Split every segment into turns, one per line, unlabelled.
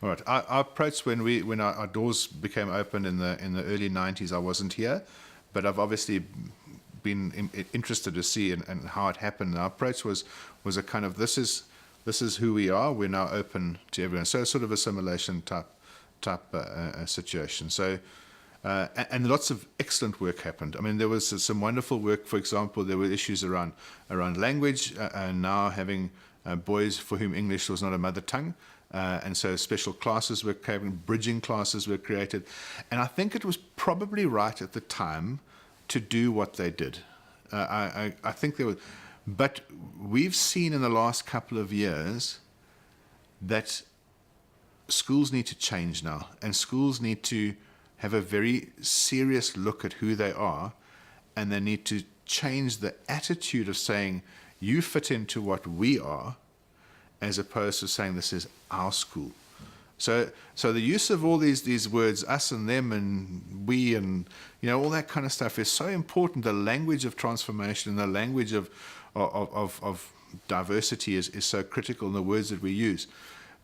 All right. Our approach when our doors became open in the early 90s, I wasn't here, but I've obviously been interested to see and how it happened. Our approach was a kind of this is who we are. We're now open to everyone. So sort of assimilation type situation. So. And lots of excellent work happened. I mean, there was some wonderful work. For example, there were issues around language, and now having boys for whom English was not a mother tongue, and so special classes were created, bridging classes were created, and I think it was probably right at the time to do what they did. I think there was, but we've seen in the last couple of years that schools need to change now, and schools need to have a very serious look at who they are, and they need to change the attitude of saying, you fit into what we are, as opposed to saying this is our school. So the use of all these words, us and them and we and all that kind of stuff is so important. The language of transformation, the language of diversity is so critical in the words that we use.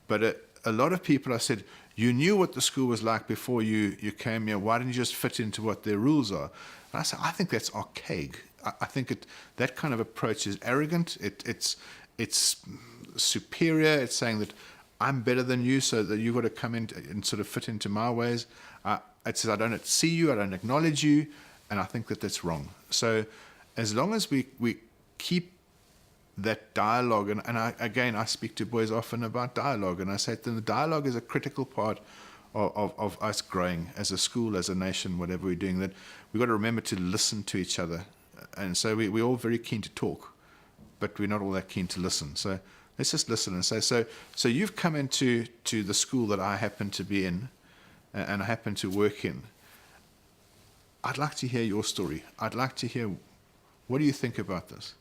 But a lot of people, I said, you knew what the school was like before you came here. Why didn't you just fit into what their rules are? And I said, I think that's archaic. I think that kind of approach is arrogant. It's superior. It's saying that I'm better than you, so that you've got to come in and sort of fit into my ways. It says I don't see you, I don't acknowledge you, and I think that's wrong. So as long as we keep that dialogue, and I speak to boys often about dialogue, and I say to them, the dialogue is a critical part of us growing as a school, as a nation, whatever we're doing, that we've got to remember to listen to each other. And so we're all very keen to talk, but we're not all that keen to listen. So let's just listen and say, so you've come into the school that I happen to be in, and I happen to work in. I'd like to hear your story. I'd like to hear, what do you think about this?